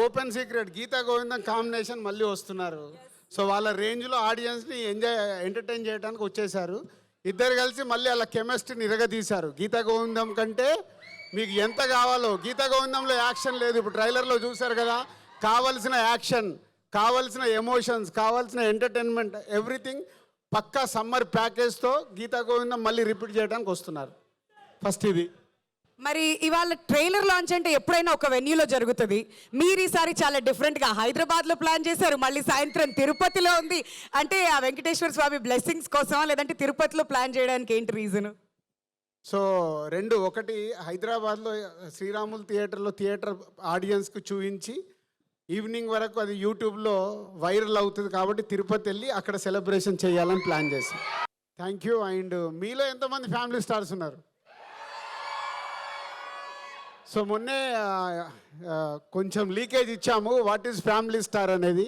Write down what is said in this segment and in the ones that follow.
Open secret Gita గోవిందం combination మళ్ళీ వస్తున్నారు. So వాళ్ళ రేంజ్లో ఆడియన్స్ని ఎంటర్టైన్ చేయడానికి వచ్చేసారు. ఇద్దరు కలిసి మళ్ళీ వాళ్ళ కెమిస్ట్రీని ఇరగదీశారు. గీతా గోవిందం కంటే మీకు ఎంత కావాలో, గీతా గోవిందంలో యాక్షన్ లేదు, ఇప్పుడు ట్రైలర్లో చూశారు కదా. కావలసిన యాక్షన్, కావలసిన ఎమోషన్స్, కావాల్సిన ఎంటర్టైన్మెంట్, ఎవ్రీథింగ్ పక్కా సమ్మర్ ప్యాకేజ్తో గీతా గోవిందం మళ్ళీ రిపీట్ చేయడానికి వస్తున్నారు. ఫస్ట్ ఇది. మరి ఇవాళ ట్రైలర్ లాంచ్ అంటే ఎప్పుడైనా ఒక వెన్యూలో జరుగుతుంది. మీరు ఈసారి చాలా డిఫరెంట్గా హైదరాబాద్లో ప్లాన్ చేశారు, మళ్ళీ సాయంత్రం తిరుపతిలో ఉంది. అంటే ఆ వెంకటేశ్వర స్వామి బ్లెస్సింగ్స్ కోసమా, లేదంటే తిరుపతిలో ప్లాన్ చేయడానికి ఏంటి రీజన్? సో రెండు, ఒకటి హైదరాబాద్లో శ్రీరాములు థియేటర్ ఆడియన్స్కి చూపించి ఈవినింగ్ వరకు అది యూట్యూబ్లో వైరల్ అవుతుంది కాబట్టి తిరుపతి వెళ్ళి అక్కడ సెలబ్రేషన్ చేయాలని ప్లాన్ చేశాం. Thank you. అండ్ మీలో ఎంతమంది ఫ్యామిలీ స్టార్స్ ఉన్నారు? సో మొన్నే కొంచెం లీకేజ్ ఇచ్చాము వాట్ ఈజ్ ఫ్యామిలీ స్టార్ అనేది.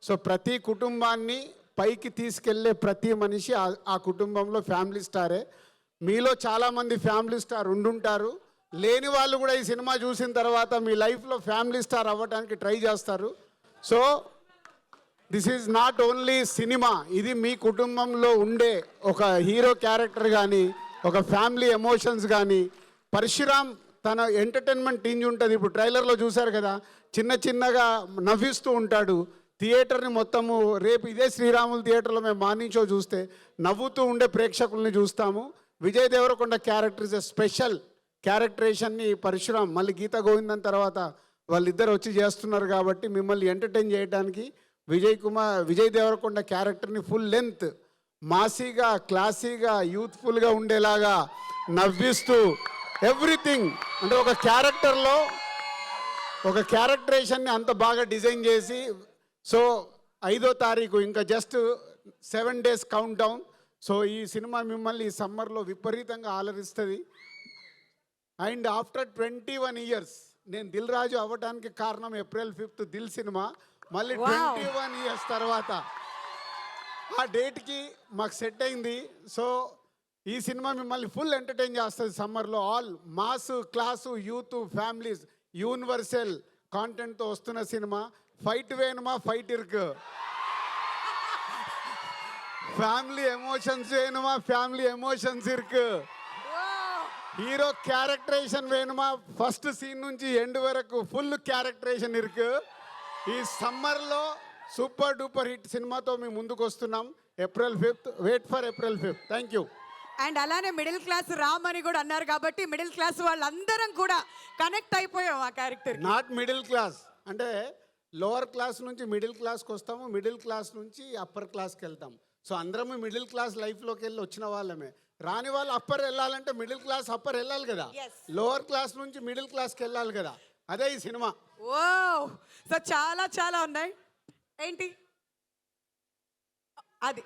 సో ప్రతి కుటుంబాన్ని పైకి తీసుకెళ్లే ప్రతి మనిషి ఆ కుటుంబంలో ఫ్యామిలీ స్టారే. మీలో చాలామంది ఫ్యామిలీ స్టార్ ఉండుంటారు, లేని వాళ్ళు కూడా ఈ సినిమా చూసిన తర్వాత మీ లైఫ్లో ఫ్యామిలీ స్టార్ అవ్వడానికి ట్రై చేస్తారు. So this is not only cinema, ఇది మీ కుటుంబంలో ఉండే ఒక హీరో క్యారెక్టర్ కానీ, ఒక ఫ్యామిలీ ఎమోషన్స్ కానీ. పరశురామ్ తన ఎంటర్టైన్మెంట్ టీంజ్ ఉంటుంది. ఇప్పుడు ట్రైలర్లో చూశారు కదా, చిన్న చిన్నగా నవ్విస్తూ ఉంటాడు థియేటర్ని మొత్తము. రేపు ఇదే శ్రీరాములు థియేటర్లో మేము మార్నింగ్ షో చూస్తే నవ్వుతూ ఉండే ప్రేక్షకుల్ని చూస్తాము. Vijay Deverakonda character is a special క్యారెక్టరేషన్ని పరశురామ్ మళ్ళీ గీతా గోవిందం తర్వాత వాళ్ళిద్దరు వచ్చి చేస్తున్నారు కాబట్టి మిమ్మల్ని ఎంటర్టైన్ చేయడానికి విజయ్ దేవరకొండ క్యారెక్టర్ని ఫుల్ లెంత్ మాసీగా, క్లాసీగా, యూత్ఫుల్గా ఉండేలాగా నవ్విస్తూ ఎవ్రీథింగ్, అంటే ఒక క్యారెక్టర్లో ఒక క్యారెక్టరేషన్ని అంత బాగా డిజైన్ చేసి. సో 5వ తారీఖు ఇంకా just 7 days count down. So ఈ సినిమా మిమ్మల్ని ఈ సమ్మర్లో విపరీతంగా ఆలరిస్తుంది. అండ్ ఆఫ్టర్ 21 years నేను దిల్ రాజు అవ్వడానికి కారణం April 5th దిల్ సినిమా. మళ్ళీ 21 years తర్వాత ఆ డేట్కి మాకు సెట్ అయింది. సో ఈ సినిమా మిమ్మల్ని ఫుల్ ఎంటర్టైన్ చేస్తుంది సమ్మర్లో. All mass, class, youth, families, universal కాంటెంట్తో వస్తున్న సినిమా. ఫైట్ వేணுమా, ఫైట్ ఇరుకు, ఫ్యామిలీ ఎమోషన్స్ వేணுమా, ఫ్యామిలీ ఎమోషన్స్ ఇరుకు, హీరో క్యారెక్టరేషన్ వేணுమా, ఫస్ట్ సీన్ నుంచి ఎండ్ వరకు ఫుల్ క్యారెక్టరేషన్ ఇరుకు. ఈ సమ్మర్లో సూపర్ డూపర్ హిట్ సినిమాతో మేము ముందుకు వస్తున్నాం. April 5th, wait for April 5th. Thank you. And అలానే మిడిల్ క్లాస్ రామ్ అని కూడా అన్నారు కాబట్టి మిడిల్ క్లాస్ వాళ్ళందరం కూడా కనెక్ట్ అయిపోయాం ఆ క్యారెక్టర్. నాట్ మిడిల్ క్లాస్ అంటే లోవర్ క్లాస్ నుంచి మిడిల్ క్లాస్కి వస్తాము, మిడిల్ క్లాస్ నుంచి అప్పర్ క్లాస్కి వెళ్తాం. సో అందరము మిడిల్ క్లాస్ లైఫ్లోకి వెళ్ళి వచ్చిన వాళ్ళమే. రాని వాళ్ళు అప్పర్ వెళ్ళాలంటే మిడిల్ క్లాస్ అప్పర్ వెళ్ళాలి కదా, లోవర్ క్లాస్ నుంచి మిడిల్ క్లాస్కి వెళ్ళాలి కదా. అదే ఈ సినిమా. ఓ సో చాలా చాలా ఉన్నాయి. ఏంటి అది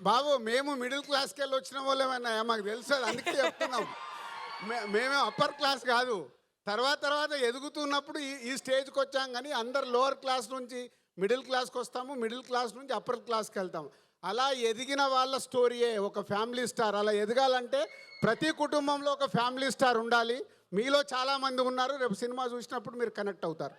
బాబు, మేము మిడిల్ క్లాస్కి వెళ్ళి వచ్చిన వాళ్ళేమన్నా మాకు తెలుసు, అందుకే చెప్తున్నాం. మేమే అప్పర్ క్లాస్ కాదు, తర్వాత ఎదుగుతున్నప్పుడు ఈ స్టేజ్కి వచ్చాం. కానీ అందరు లోవర్ క్లాస్ నుంచి మిడిల్ క్లాస్కి వస్తాము, మిడిల్ క్లాస్ నుంచి అప్పర్ క్లాస్కి వెళ్తాము. అలా ఎదిగిన వాళ్ళ స్టోరీయే ఒక ఫ్యామిలీ స్టార్. అలా ఎదగాలంటే ప్రతి కుటుంబంలో ఒక ఫ్యామిలీ స్టార్ ఉండాలి. మీలో చాలామంది ఉన్నారు, రేపు సినిమా చూసినప్పుడు మీరు కనెక్ట్ అవుతారు.